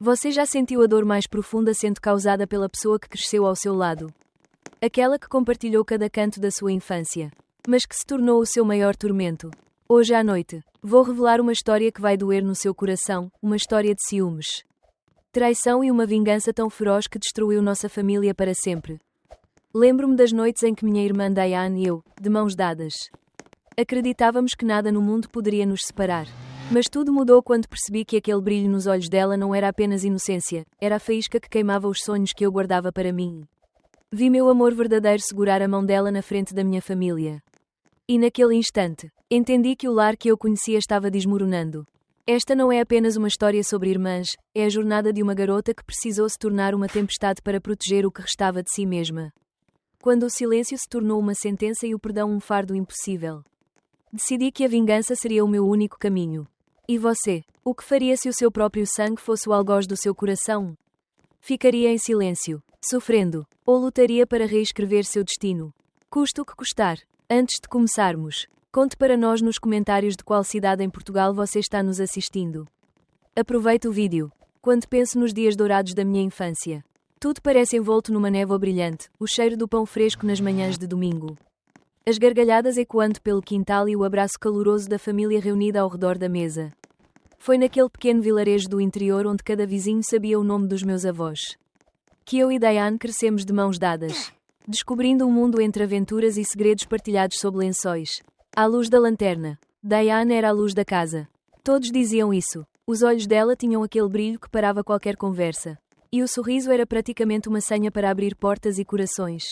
Você já sentiu a dor mais profunda sendo causada pela pessoa que cresceu ao seu lado? Aquela que compartilhou cada canto da sua infância, mas que se tornou o seu maior tormento. Hoje à noite, vou revelar uma história que vai doer no seu coração, uma história de ciúmes, traição e uma vingança tão feroz que destruiu nossa família para sempre. Lembro-me das noites em que minha irmã Diane e eu, de mãos dadas, acreditávamos que nada no mundo poderia nos separar. Mas tudo mudou quando percebi que aquele brilho nos olhos dela não era apenas inocência, era a faísca que queimava os sonhos que eu guardava para mim. Vi meu amor verdadeiro segurar a mão dela na frente da minha família. E naquele instante, entendi que o lar que eu conhecia estava desmoronando. Esta não é apenas uma história sobre irmãs, é a jornada de uma garota que precisou se tornar uma tempestade para proteger o que restava de si mesma. Quando o silêncio se tornou uma sentença e o perdão um fardo impossível, decidi que a vingança seria o meu único caminho. E você? O que faria se o seu próprio sangue fosse o algoz do seu coração? Ficaria em silêncio, sofrendo, ou lutaria para reescrever seu destino? Custe o que custar. Antes de começarmos, conte para nós nos comentários de qual cidade em Portugal você está nos assistindo. Aproveite o vídeo. Quando penso nos dias dourados da minha infância, tudo parece envolto numa névoa brilhante, o cheiro do pão fresco nas manhãs de domingo, as gargalhadas ecoando pelo quintal e o abraço caloroso da família reunida ao redor da mesa. Foi naquele pequeno vilarejo do interior onde cada vizinho sabia o nome dos meus avós que eu e Diane crescemos de mãos dadas, descobrindo um mundo entre aventuras e segredos partilhados sob lençóis. À luz da lanterna, Diane era a luz da casa. Todos diziam isso. Os olhos dela tinham aquele brilho que parava qualquer conversa. E o sorriso era praticamente uma senha para abrir portas e corações.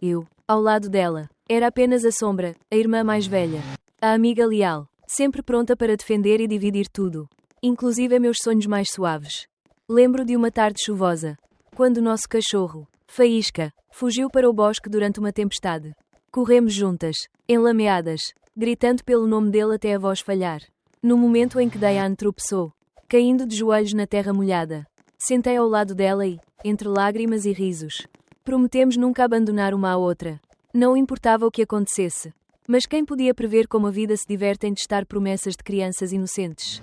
Eu, ao lado dela, era apenas a sombra, a irmã mais velha, a amiga leal, sempre pronta para defender e dividir tudo, inclusive meus sonhos mais suaves. Lembro de uma tarde chuvosa, quando o nosso cachorro, Faísca, fugiu para o bosque durante uma tempestade. Corremos juntas, enlameadas, gritando pelo nome dele até a voz falhar. No momento em que Diane tropeçou, caindo de joelhos na terra molhada, sentei ao lado dela e, entre lágrimas e risos, prometemos nunca abandonar uma à outra. Não importava o que acontecesse. Mas quem podia prever como a vida se diverte em testar promessas de crianças inocentes?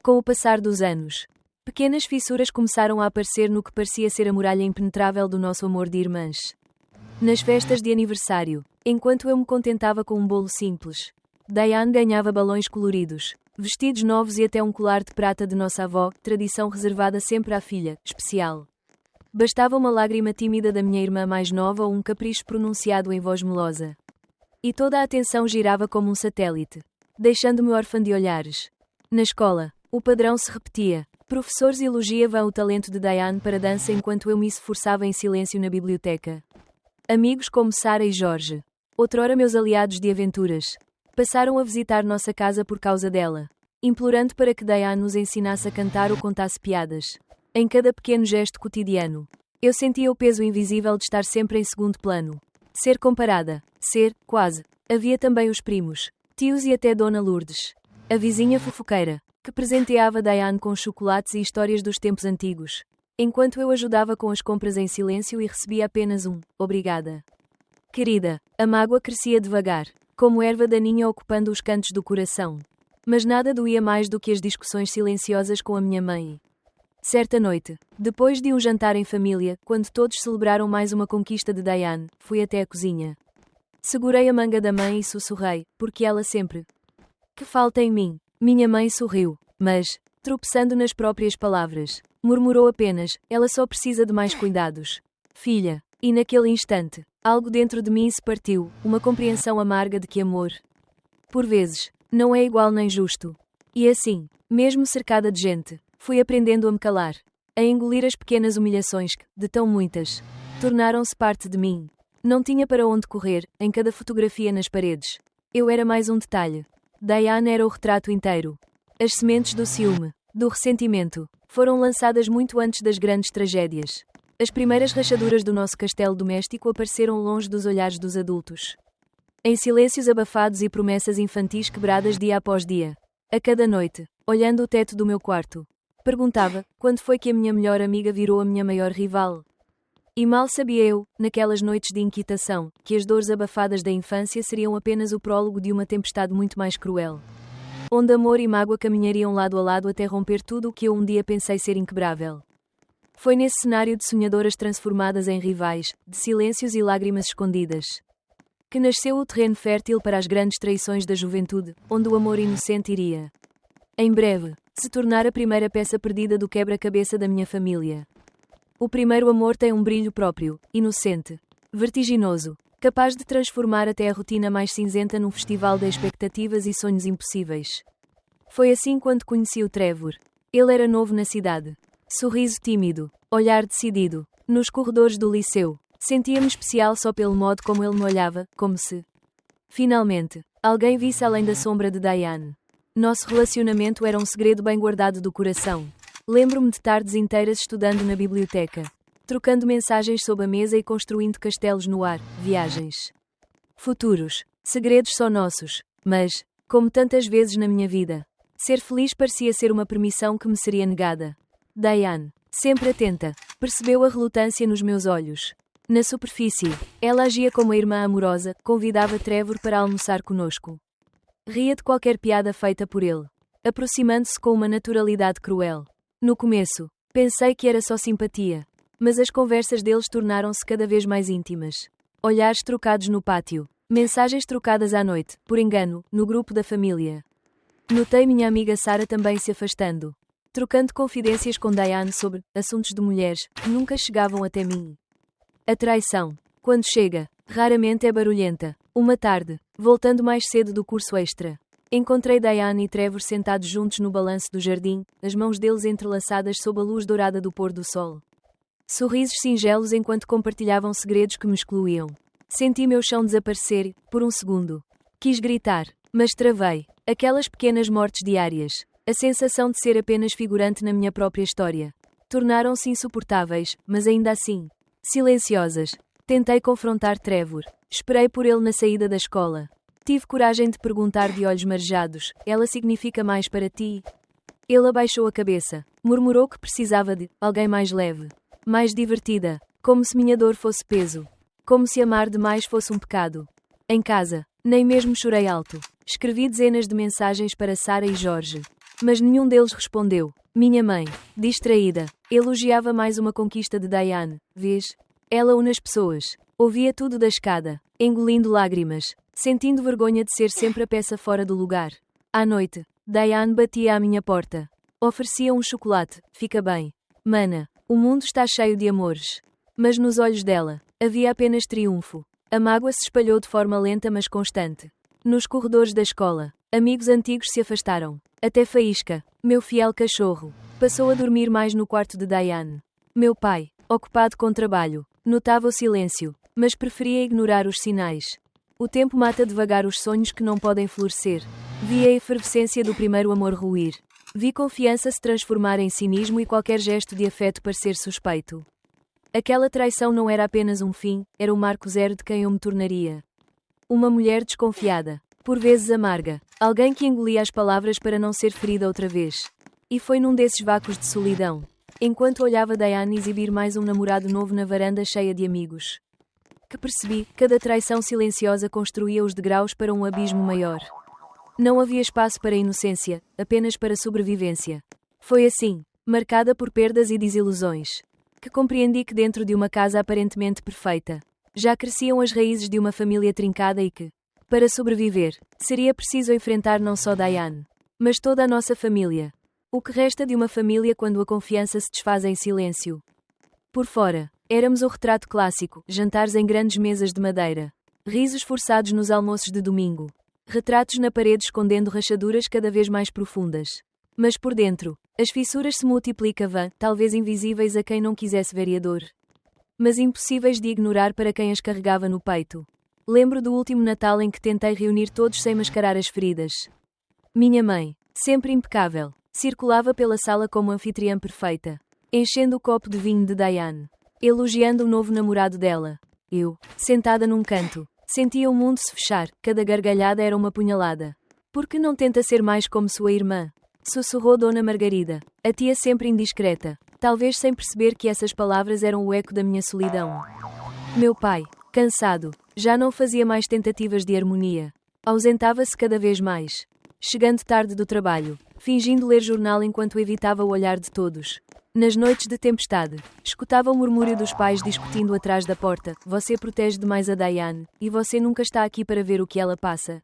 Com o passar dos anos, pequenas fissuras começaram a aparecer no que parecia ser a muralha impenetrável do nosso amor de irmãs. Nas festas de aniversário, enquanto eu me contentava com um bolo simples, Diane ganhava balões coloridos, vestidos novos e até um colar de prata de nossa avó, tradição reservada sempre à filha, especial. Bastava uma lágrima tímida da minha irmã mais nova ou um capricho pronunciado em voz melosa. E toda a atenção girava como um satélite, deixando-me órfã de olhares. Na escola, o padrão se repetia. Professores elogiavam o talento de Diane para dança enquanto eu me esforçava em silêncio na biblioteca. Amigos como Sara e Jorge, outrora meus aliados de aventuras, passaram a visitar nossa casa por causa dela, implorando para que Diane nos ensinasse a cantar ou contasse piadas. Em cada pequeno gesto cotidiano, eu sentia o peso invisível de estar sempre em segundo plano. Ser comparada, quase. Havia também os primos, tios e até Dona Lourdes, a vizinha fofoqueira, que presenteava Diane com chocolates e histórias dos tempos antigos, enquanto eu ajudava com as compras em silêncio e recebia apenas um obrigada. Querida, a mágoa crescia devagar, como erva daninha ocupando os cantos do coração. Mas nada doía mais do que as discussões silenciosas com a minha mãe. Certa noite, depois de um jantar em família, quando todos celebraram mais uma conquista de Diane, fui até a cozinha. Segurei a manga da mãe e sussurrei, porque ela sempre que falta em mim. Minha mãe sorriu, mas, tropeçando nas próprias palavras, murmurou apenas, ela só precisa de mais cuidados. Filha. E naquele instante, algo dentro de mim se partiu, uma compreensão amarga de que amor, por vezes, não é igual nem justo. E assim, mesmo cercada de gente, fui aprendendo a me calar, a engolir as pequenas humilhações que, de tão muitas, tornaram-se parte de mim. Não tinha para onde correr, em cada fotografia nas paredes. Eu era mais um detalhe. Diane era o retrato inteiro. As sementes do ciúme, do ressentimento, foram lançadas muito antes das grandes tragédias. As primeiras rachaduras do nosso castelo doméstico apareceram longe dos olhares dos adultos. Em silêncios abafados e promessas infantis quebradas dia após dia. A cada noite, olhando o teto do meu quarto, perguntava, quando foi que a minha melhor amiga virou a minha maior rival? E mal sabia eu, naquelas noites de inquietação, que as dores abafadas da infância seriam apenas o prólogo de uma tempestade muito mais cruel. onde amor e mágoa caminhariam lado a lado até romper tudo o que eu um dia pensei ser inquebrável. Foi nesse cenário de sonhadoras transformadas em rivais, de silêncios e lágrimas escondidas, que nasceu o terreno fértil para as grandes traições da juventude, onde o amor inocente iria, em breve, se tornar a primeira peça perdida do quebra-cabeça da minha família. O primeiro amor tem um brilho próprio, inocente, vertiginoso, capaz de transformar até a rotina mais cinzenta num festival de expectativas e sonhos impossíveis. Foi assim quando conheci o Trevor. Ele era novo na cidade. Sorriso tímido, olhar decidido. Nos corredores do liceu, sentia-me especial só pelo modo como ele me olhava, como se, finalmente, alguém visse além da sombra de Diane. Nosso relacionamento era um segredo bem guardado do coração. Lembro-me de tardes inteiras estudando na biblioteca, trocando mensagens sob a mesa e construindo castelos no ar, viagens futuros, segredos só nossos, mas, como tantas vezes na minha vida, ser feliz parecia ser uma permissão que me seria negada. Diane, sempre atenta, percebeu a relutância nos meus olhos. Na superfície, ela agia como a irmã amorosa, convidava Trevor para almoçar conosco. Ria de qualquer piada feita por ele, aproximando-se com uma naturalidade cruel. No começo, pensei que era só simpatia, mas as conversas deles tornaram-se cada vez mais íntimas. Olhares trocados no pátio, mensagens trocadas à noite, por engano, no grupo da família. Notei minha amiga Sarah também se afastando, trocando confidências com Diane sobre assuntos de mulheres que nunca chegavam até mim. A traição, quando chega, raramente é barulhenta. Uma tarde, voltando mais cedo do curso extra, encontrei Diane e Trevor sentados juntos no balanço do jardim, as mãos deles entrelaçadas sob a luz dourada do pôr do sol. Sorrisos singelos enquanto compartilhavam segredos que me excluíam. Senti meu chão desaparecer e, por um segundo, quis gritar, mas travei. Aquelas pequenas mortes diárias, a sensação de ser apenas figurante na minha própria história, tornaram-se insuportáveis, mas ainda assim, silenciosas. Tentei confrontar Trevor. Esperei por ele na saída da escola. Tive coragem de perguntar de olhos marejados: ela significa mais para ti? Ele abaixou a cabeça. Murmurou que precisava de alguém mais leve, mais divertida, como se minha dor fosse peso. Como se amar demais fosse um pecado. Em casa, nem mesmo chorei alto. Escrevi dezenas de mensagens para Sarah e Jorge, mas nenhum deles respondeu. Minha mãe, distraída, elogiava mais uma conquista de Diane. Vês? Ela une as pessoas. Ouvia tudo da escada, engolindo lágrimas, sentindo vergonha de ser sempre a peça fora do lugar. À noite, Diane batia à minha porta. Oferecia um chocolate. Fica bem. Mana, o mundo está cheio de amores. Mas nos olhos dela, havia apenas triunfo. A mágoa se espalhou de forma lenta mas constante. Nos corredores da escola, amigos antigos se afastaram. Até Faísca, meu fiel cachorro, passou a dormir mais no quarto de Diane. Meu pai, ocupado com trabalho, notava o silêncio, mas preferia ignorar os sinais. O tempo mata devagar os sonhos que não podem florescer. Vi a efervescência do primeiro amor ruir. Vi confiança se transformar em cinismo e qualquer gesto de afeto parecer suspeito. Aquela traição não era apenas um fim, era o marco zero de quem eu me tornaria. Uma mulher desconfiada, por vezes amarga, alguém que engolia as palavras para não ser ferida outra vez. E foi num desses vácuos de solidão, enquanto olhava Diane exibir mais um namorado novo na varanda cheia de amigos, que percebi que cada traição silenciosa construía os degraus para um abismo maior. Não havia espaço para inocência, apenas para sobrevivência. Foi assim, marcada por perdas e desilusões, que compreendi que dentro de uma casa aparentemente perfeita, já cresciam as raízes de uma família trincada e que, para sobreviver, seria preciso enfrentar não só Diane, mas toda a nossa família. O que resta de uma família quando a confiança se desfaz em silêncio. Por fora, éramos o retrato clássico, jantares em grandes mesas de madeira, risos forçados nos almoços de domingo, retratos na parede escondendo rachaduras cada vez mais profundas. Mas por dentro, as fissuras se multiplicavam, talvez invisíveis a quem não quisesse ver a dor, mas impossíveis de ignorar para quem as carregava no peito. Lembro do último Natal em que tentei reunir todos sem mascarar as feridas. Minha mãe, sempre impecável, circulava pela sala como anfitriã perfeita, enchendo o copo de vinho de Diane, elogiando o novo namorado dela. Eu, sentada num canto, sentia o mundo se fechar, cada gargalhada era uma punhalada. Por que não tenta ser mais como sua irmã? Sussurrou Dona Margarida, a tia sempre indiscreta, talvez sem perceber que essas palavras eram o eco da minha solidão. Meu pai, cansado, já não fazia mais tentativas de harmonia. Ausentava-se cada vez mais. chegando tarde do trabalho, fingindo ler jornal enquanto evitava o olhar de todos. Nas noites de tempestade, escutava o murmúrio dos pais discutindo atrás da porta: você protege demais a Diane, e você nunca está aqui para ver o que ela passa.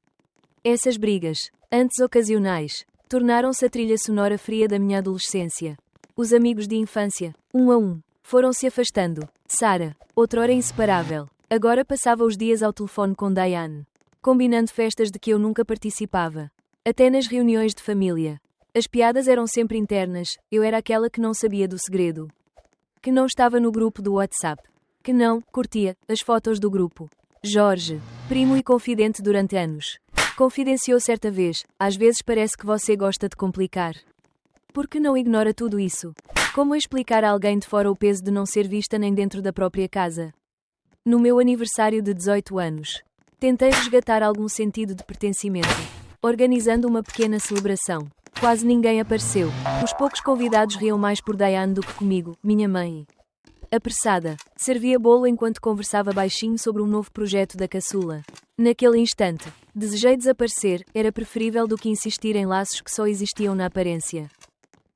Essas brigas, antes ocasionais, tornaram-se a trilha sonora fria da minha adolescência. Os amigos de infância, um a um, foram se afastando. Sarah, outrora inseparável, agora passava os dias ao telefone com Diane, combinando festas de que eu nunca participava. Até nas reuniões de família. As piadas eram sempre internas, eu era aquela que não sabia do segredo. Que não estava no grupo do WhatsApp. Que não curtia as fotos do grupo. Jorge, primo e confidente durante anos, confidenciou certa vez: às vezes parece que você gosta de complicar. Por que não ignora tudo isso? Como explicar a alguém de fora o peso de não ser vista nem dentro da própria casa? No meu aniversário de 18 anos, tentei resgatar algum sentido de pertencimento, organizando uma pequena celebração. Quase ninguém apareceu. Os poucos convidados riam mais por Diane do que comigo, minha mãe. Apressada, servia bolo enquanto conversava baixinho sobre um novo projeto da caçula. Naquele instante, desejei desaparecer, era preferível do que insistir em laços que só existiam na aparência.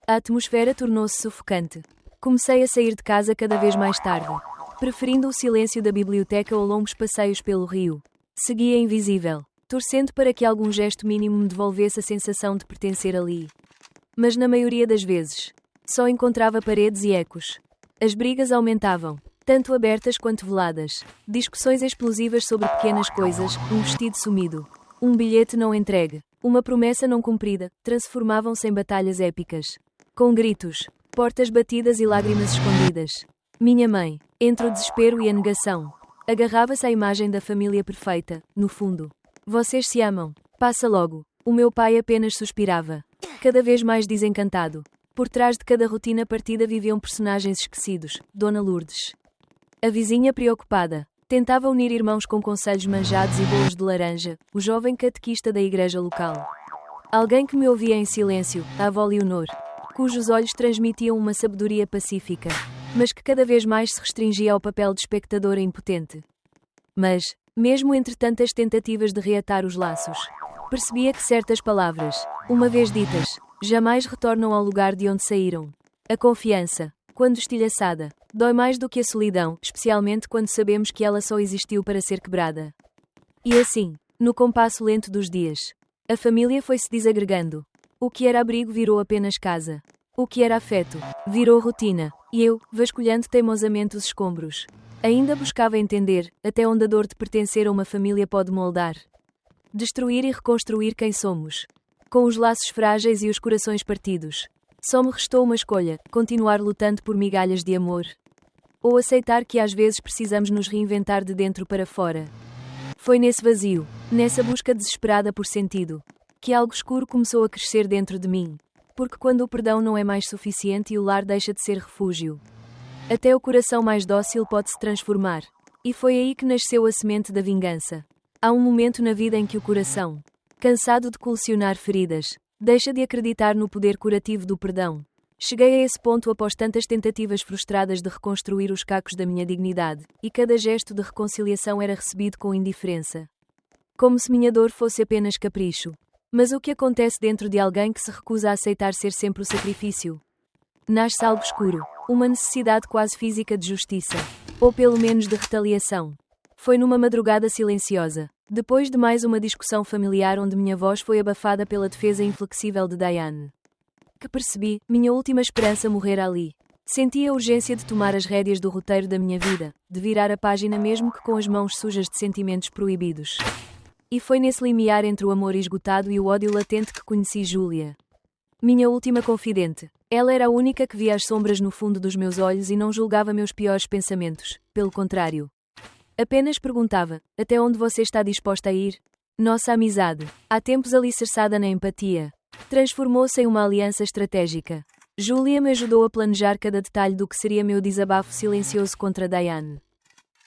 A atmosfera tornou-se sufocante. Comecei a sair de casa cada vez mais tarde, preferindo o silêncio da biblioteca ou longos passeios pelo rio. Seguia invisível, torcendo para que algum gesto mínimo me devolvesse a sensação de pertencer ali. Mas na maioria das vezes, só encontrava paredes e ecos. As brigas aumentavam, tanto abertas quanto veladas. Discussões explosivas sobre pequenas coisas, um vestido sumido, um bilhete não entregue, uma promessa não cumprida, transformavam-se em batalhas épicas. Com gritos, portas batidas e lágrimas escondidas. Minha mãe, entre o desespero e a negação, agarrava-se à imagem da família perfeita, no fundo. Vocês se amam. Passa logo. O meu pai apenas suspirava. Cada vez mais desencantado. Por trás de cada rotina partida viviam personagens esquecidos. Dona Lourdes. A vizinha preocupada. Tentava unir irmãos com conselhos manjados e bolos de laranja. O jovem catequista da igreja local. Alguém que me ouvia em silêncio. A avó Leonor. Cujos olhos transmitiam uma sabedoria pacífica, mas que cada vez mais se restringia ao papel de espectadora impotente. Mas, mesmo entre tantas tentativas de reatar os laços, percebia que certas palavras, uma vez ditas, jamais retornam ao lugar de onde saíram. A confiança, quando estilhaçada, dói mais do que a solidão, especialmente quando sabemos que ela só existiu para ser quebrada. E assim, no compasso lento dos dias, a família foi se desagregando. O que era abrigo virou apenas casa. O que era afeto, virou rotina, e eu, vasculhando teimosamente os escombros, ainda buscava entender até onde a dor de pertencer a uma família pode moldar, destruir e reconstruir quem somos. Com os laços frágeis e os corações partidos, só me restou uma escolha: continuar lutando por migalhas de amor. Ou aceitar que às vezes precisamos nos reinventar de dentro para fora. Foi nesse vazio, nessa busca desesperada por sentido, que algo escuro começou a crescer dentro de mim. Porque quando o perdão não é mais suficiente e o lar deixa de ser refúgio, até o coração mais dócil pode se transformar. E foi aí que nasceu a semente da vingança. Há um momento na vida em que o coração, cansado de colecionar feridas, deixa de acreditar no poder curativo do perdão. Cheguei a esse ponto após tantas tentativas frustradas de reconstruir os cacos da minha dignidade, e cada gesto de reconciliação era recebido com indiferença. Como se minha dor fosse apenas capricho. Mas o que acontece dentro de alguém que se recusa a aceitar ser sempre o sacrifício? Nasce algo escuro, uma necessidade quase física de justiça, ou pelo menos de retaliação. Foi numa madrugada silenciosa, depois de mais uma discussão familiar onde minha voz foi abafada pela defesa inflexível de Diane, que percebi minha última esperança morrer ali. Senti a urgência de tomar as rédeas do roteiro da minha vida, de virar a página mesmo que com as mãos sujas de sentimentos proibidos. E foi nesse limiar entre o amor esgotado e o ódio latente que conheci Júlia. Minha última confidente. Ela era a única que via as sombras no fundo dos meus olhos e não julgava meus piores pensamentos. Pelo contrário. Apenas perguntava: até onde você está disposta a ir? Nossa amizade, há tempos alicerçada na empatia, transformou-se em uma aliança estratégica. Júlia me ajudou a planejar cada detalhe do que seria meu desabafo silencioso contra Diane.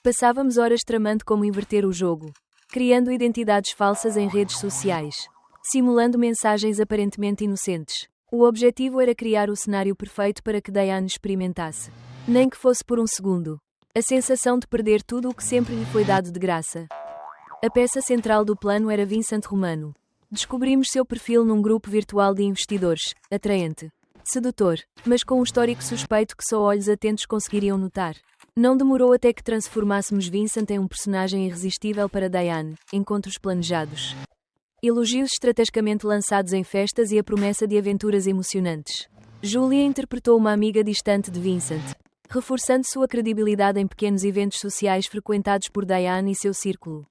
Passávamos horas tramando como inverter o jogo, criando identidades falsas em redes sociais, simulando mensagens aparentemente inocentes. O objetivo era criar o cenário perfeito para que Diane experimentasse, nem que fosse por um segundo, a sensação de perder tudo o que sempre lhe foi dado de graça. A peça central do plano era Vincent Romano. Descobrimos seu perfil num grupo virtual de investidores, atraente, sedutor, mas com um histórico suspeito que só olhos atentos conseguiriam notar. Não demorou até que transformássemos Vincent em um personagem irresistível para Diane, encontros planejados, elogios estrategicamente lançados em festas e a promessa de aventuras emocionantes. Julia interpretou uma amiga distante de Vincent, reforçando sua credibilidade em pequenos eventos sociais frequentados por Diane e seu círculo.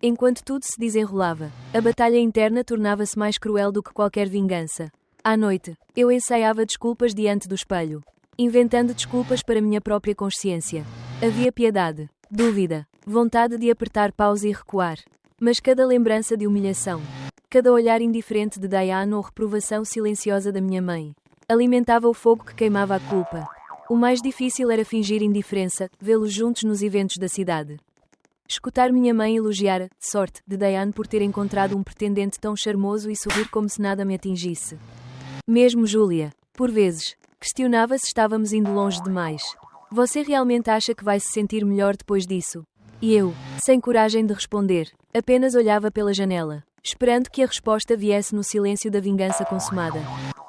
Enquanto tudo se desenrolava, a batalha interna tornava-se mais cruel do que qualquer vingança. À noite, eu ensaiava desculpas diante do espelho, inventando desculpas para minha própria consciência. Havia piedade, dúvida, vontade de apertar pausa e recuar. Mas cada lembrança de humilhação, cada olhar indiferente de Diane ou reprovação silenciosa da minha mãe, alimentava o fogo que queimava a culpa. O mais difícil era fingir indiferença, vê-los juntos nos eventos da cidade. Escutar minha mãe elogiar a sorte de Diane por ter encontrado um pretendente tão charmoso e sorrir como se nada me atingisse. Mesmo Julia, por vezes, questionava se estávamos indo longe demais. Você realmente acha que vai se sentir melhor depois disso? E eu, sem coragem de responder, apenas olhava pela janela, esperando que a resposta viesse no silêncio da vingança consumada.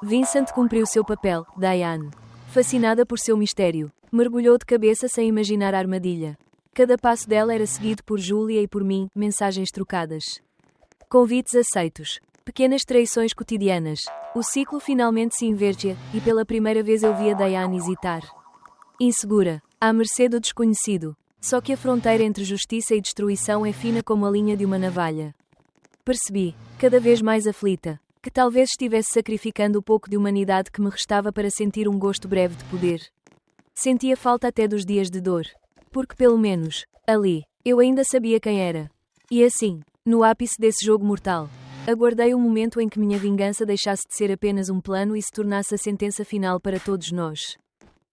Vincent cumpriu seu papel, Diane, fascinada por seu mistério, mergulhou de cabeça sem imaginar a armadilha. Cada passo dela era seguido por Julia e por mim, mensagens trocadas. Convites aceitos. Pequenas traições cotidianas. O ciclo finalmente se invertia, e pela primeira vez eu via Diane hesitar. Insegura, à mercê do desconhecido. Só que a fronteira entre justiça e destruição é fina como a linha de uma navalha. Percebi, cada vez mais aflita, que talvez estivesse sacrificando o pouco de humanidade que me restava para sentir um gosto breve de poder. Sentia falta até dos dias de dor. Porque pelo menos, ali, eu ainda sabia quem era. E assim, no ápice desse jogo mortal, aguardei o momento em que minha vingança deixasse de ser apenas um plano e se tornasse a sentença final para todos nós.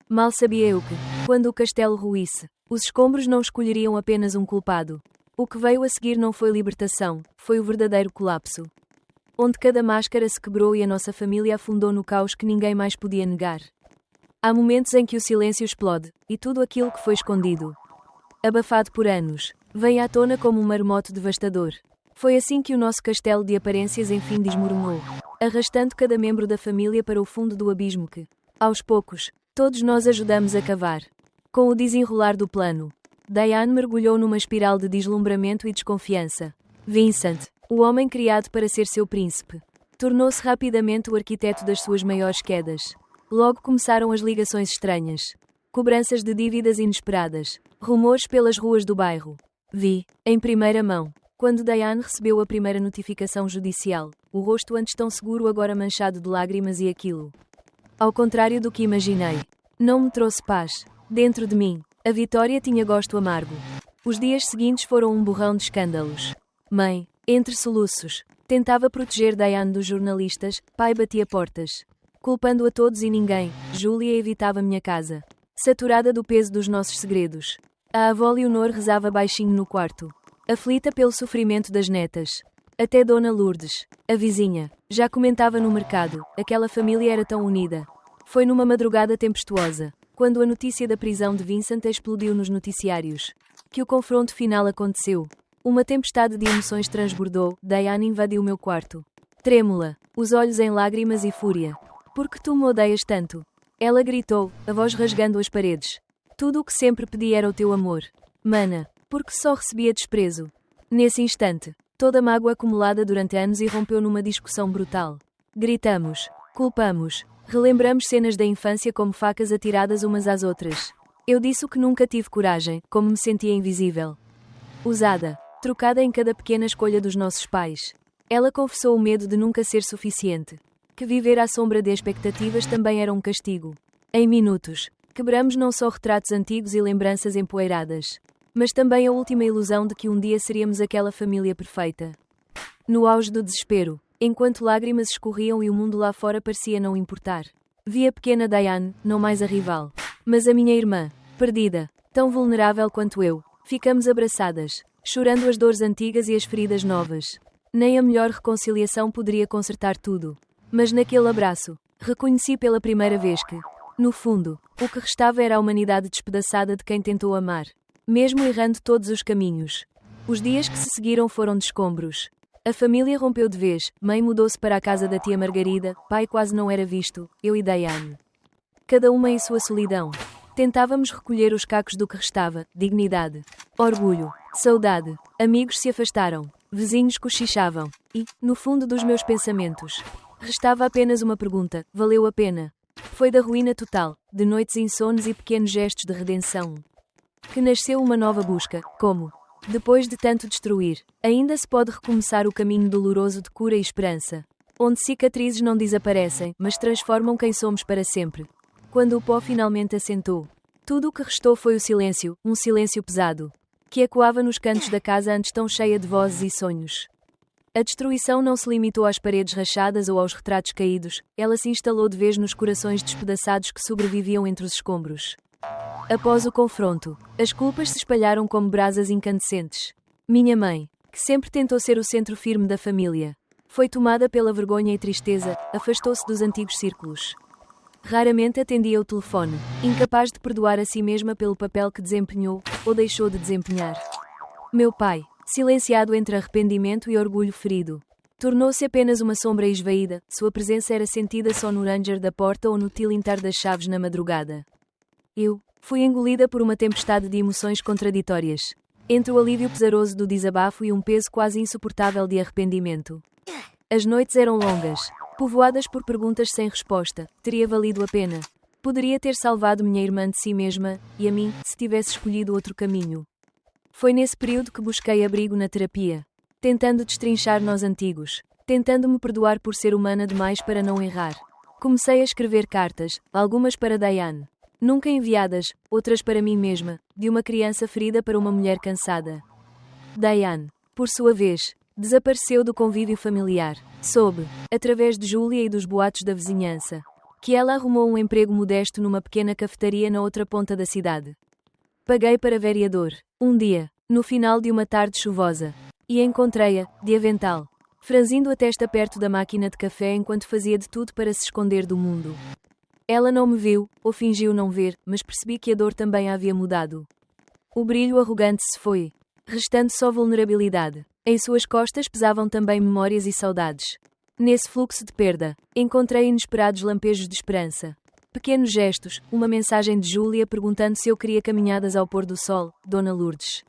Mal sabia eu que, quando o castelo ruísse, os escombros não escolheriam apenas um culpado. O que veio a seguir não foi libertação, foi o verdadeiro colapso. Onde cada máscara se quebrou e a nossa família afundou no caos que ninguém mais podia negar. Há momentos em que o silêncio explode, e tudo aquilo que foi escondido, abafado por anos, vem à tona como um maremoto devastador. Foi assim que o nosso castelo de aparências enfim desmoronou, arrastando cada membro da família para o fundo do abismo que, aos poucos, todos nós ajudamos a cavar. Com o desenrolar do plano, Diane mergulhou numa espiral de deslumbramento e desconfiança. Vincent, o homem criado para ser seu príncipe, tornou-se rapidamente o arquiteto das suas maiores quedas. Logo começaram as ligações estranhas, cobranças de dívidas inesperadas, rumores pelas ruas do bairro. Vi, em primeira mão, quando Diane recebeu a primeira notificação judicial, o rosto antes tão seguro agora manchado de lágrimas e aquilo. Ao contrário do que imaginei, não me trouxe paz. Dentro de mim, a vitória tinha gosto amargo. Os dias seguintes foram um borrão de escândalos. Mãe, entre soluços, tentava proteger Diane dos jornalistas, pai batia portas. Culpando a todos e ninguém, Julia evitava minha casa, saturada do peso dos nossos segredos. A avó Leonor rezava baixinho no quarto, aflita pelo sofrimento das netas. Até Dona Lourdes, a vizinha, já comentava no mercado, aquela família era tão unida. Foi numa madrugada tempestuosa, quando a notícia da prisão de Vincent explodiu nos noticiários, que o confronto final aconteceu. Uma tempestade de emoções transbordou, Diane invadiu meu quarto. Trêmula, os olhos em lágrimas e fúria. Por que tu me odeias tanto? Ela gritou, a voz rasgando as paredes. Tudo o que sempre pedi era o teu amor. Mana, porque só recebia desprezo. Nesse instante, toda a mágoa acumulada durante anos irrompeu numa discussão brutal. Gritamos, culpamos, relembramos cenas da infância como facas atiradas umas às outras. Eu disse o que nunca tive coragem, como me sentia invisível. Usada, trocada em cada pequena escolha dos nossos pais. Ela confessou o medo de nunca ser suficiente. Que viver à sombra de expectativas também era um castigo. Em minutos, quebramos não só retratos antigos e lembranças empoeiradas, mas também a última ilusão de que um dia seríamos aquela família perfeita. No auge do desespero, enquanto lágrimas escorriam e o mundo lá fora parecia não importar, vi a pequena Diane, não mais a rival, mas a minha irmã, perdida, tão vulnerável quanto eu. Ficamos abraçadas, chorando as dores antigas e as feridas novas. Nem a melhor reconciliação poderia consertar tudo. Mas naquele abraço, reconheci pela primeira vez que, no fundo, o que restava era a humanidade despedaçada de quem tentou amar, mesmo errando todos os caminhos. Os dias que se seguiram foram de escombros. A família rompeu de vez, mãe mudou-se para a casa da tia Margarida, pai quase não era visto, eu e Diane. Cada uma em sua solidão. Tentávamos recolher os cacos do que restava, dignidade, orgulho, saudade. Amigos se afastaram, vizinhos cochichavam, e, no fundo dos meus pensamentos, restava apenas uma pergunta: valeu a pena? Foi da ruína total, de noites insones e pequenos gestos de redenção, que nasceu uma nova busca. Como, depois de tanto destruir, ainda se pode recomeçar o caminho doloroso de cura e esperança, onde cicatrizes não desaparecem, mas transformam quem somos para sempre. Quando o pó finalmente assentou, tudo o que restou foi o silêncio, um silêncio pesado, que ecoava nos cantos da casa antes tão cheia de vozes e sonhos. A destruição não se limitou às paredes rachadas ou aos retratos caídos, ela se instalou de vez nos corações despedaçados que sobreviviam entre os escombros. Após o confronto, as culpas se espalharam como brasas incandescentes. Minha mãe, que sempre tentou ser o centro firme da família, foi tomada pela vergonha e tristeza, afastou-se dos antigos círculos. Raramente atendia o telefone, incapaz de perdoar a si mesma pelo papel que desempenhou, ou deixou de desempenhar. Meu pai, silenciado entre arrependimento e orgulho ferido, tornou-se apenas uma sombra esvaída, sua presença era sentida só no ranger da porta ou no tilintar das chaves na madrugada. Eu fui engolida por uma tempestade de emoções contraditórias, entre o alívio pesaroso do desabafo e um peso quase insuportável de arrependimento. As noites eram longas, povoadas por perguntas sem resposta. Teria valido a pena? Poderia ter salvado minha irmã de si mesma, e a mim, se tivesse escolhido outro caminho. Foi nesse período que busquei abrigo na terapia, tentando destrinchar nós antigos, tentando me perdoar por ser humana demais para não errar. Comecei a escrever cartas, algumas para Diane, nunca enviadas, outras para mim mesma, de uma criança ferida para uma mulher cansada. Diane, por sua vez, desapareceu do convívio familiar. Soube, através de Júlia e dos boatos da vizinhança, que ela arrumou um emprego modesto numa pequena cafetaria na outra ponta da cidade. Paguei para vereador, um dia, no final de uma tarde chuvosa, e encontrei-a, de avental, franzindo a testa perto da máquina de café enquanto fazia de tudo para se esconder do mundo. Ela não me viu, ou fingiu não ver, mas percebi que a dor também a havia mudado. O brilho arrogante se foi, restando só vulnerabilidade. Em suas costas pesavam também memórias e saudades. Nesse fluxo de perda, encontrei inesperados lampejos de esperança. Pequenos gestos, uma mensagem de Júlia perguntando se eu queria caminhadas ao pôr do sol, Dona Lourdes.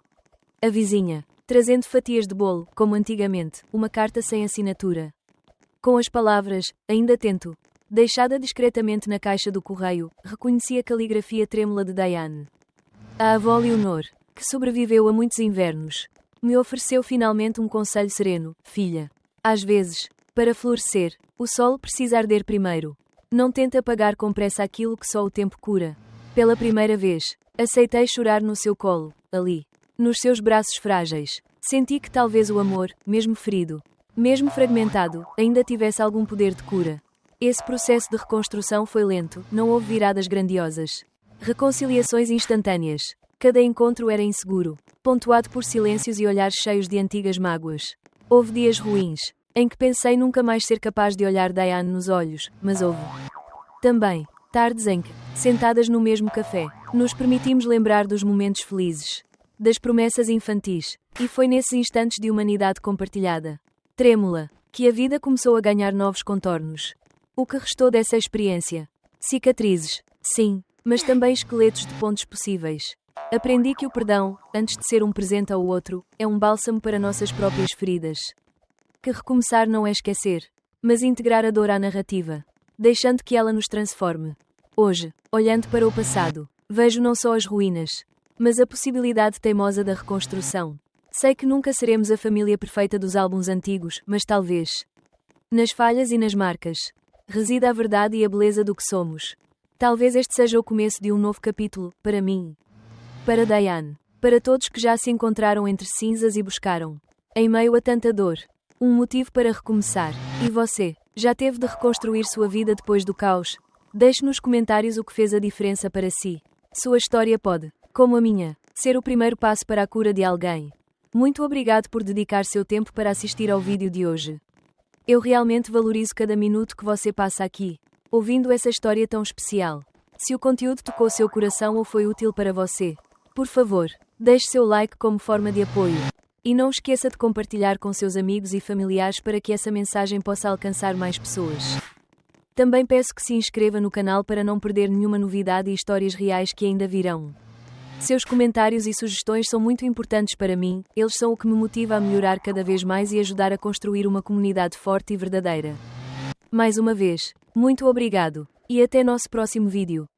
A vizinha, trazendo fatias de bolo, como antigamente, uma carta sem assinatura. Com as palavras, ainda tento, deixada discretamente na caixa do correio, reconheci a caligrafia trêmula de Diane. A avó Leonor, que sobreviveu a muitos invernos, me ofereceu finalmente um conselho sereno: filha, às vezes, para florescer, o sol precisa arder primeiro. Não tente apagar com pressa aquilo que só o tempo cura. Pela primeira vez, aceitei chorar no seu colo, ali, nos seus braços frágeis. Senti que talvez o amor, mesmo ferido, mesmo fragmentado, ainda tivesse algum poder de cura. Esse processo de reconstrução foi lento, não houve viradas grandiosas. Reconciliações instantâneas. Cada encontro era inseguro, pontuado por silêncios e olhares cheios de antigas mágoas. Houve dias ruins, em que pensei nunca mais ser capaz de olhar Diane nos olhos, mas houve também tardes em que, sentadas no mesmo café, nos permitimos lembrar dos momentos felizes, das promessas infantis, e foi nesses instantes de humanidade compartilhada, trêmula, que a vida começou a ganhar novos contornos. O que restou dessa experiência? Cicatrizes, sim, mas também esqueletos de pontos possíveis. Aprendi que o perdão, antes de ser um presente ao outro, é um bálsamo para nossas próprias feridas. Que recomeçar não é esquecer, mas integrar a dor à narrativa, deixando que ela nos transforme. Hoje, olhando para o passado, vejo não só as ruínas, mas a possibilidade teimosa da reconstrução. Sei que nunca seremos a família perfeita dos álbuns antigos, mas talvez, nas falhas e nas marcas, resida a verdade e a beleza do que somos. Talvez este seja o começo de um novo capítulo, para mim. Para Diane. Para todos que já se encontraram entre cinzas e buscaram, em meio a tanta dor, um motivo para recomeçar. E você, já teve de reconstruir sua vida depois do caos? Deixe nos comentários o que fez a diferença para si. Sua história pode, como a minha, ser o primeiro passo para a cura de alguém. Muito obrigado por dedicar seu tempo para assistir ao vídeo de hoje. Eu realmente valorizo cada minuto que você passa aqui, ouvindo essa história tão especial. Se o conteúdo tocou seu coração ou foi útil para você, por favor, deixe seu like como forma de apoio. E não esqueça de compartilhar com seus amigos e familiares para que essa mensagem possa alcançar mais pessoas. Também peço que se inscreva no canal para não perder nenhuma novidade e histórias reais que ainda virão. Seus comentários e sugestões são muito importantes para mim, eles são o que me motiva a melhorar cada vez mais e ajudar a construir uma comunidade forte e verdadeira. Mais uma vez, muito obrigado, e até nosso próximo vídeo.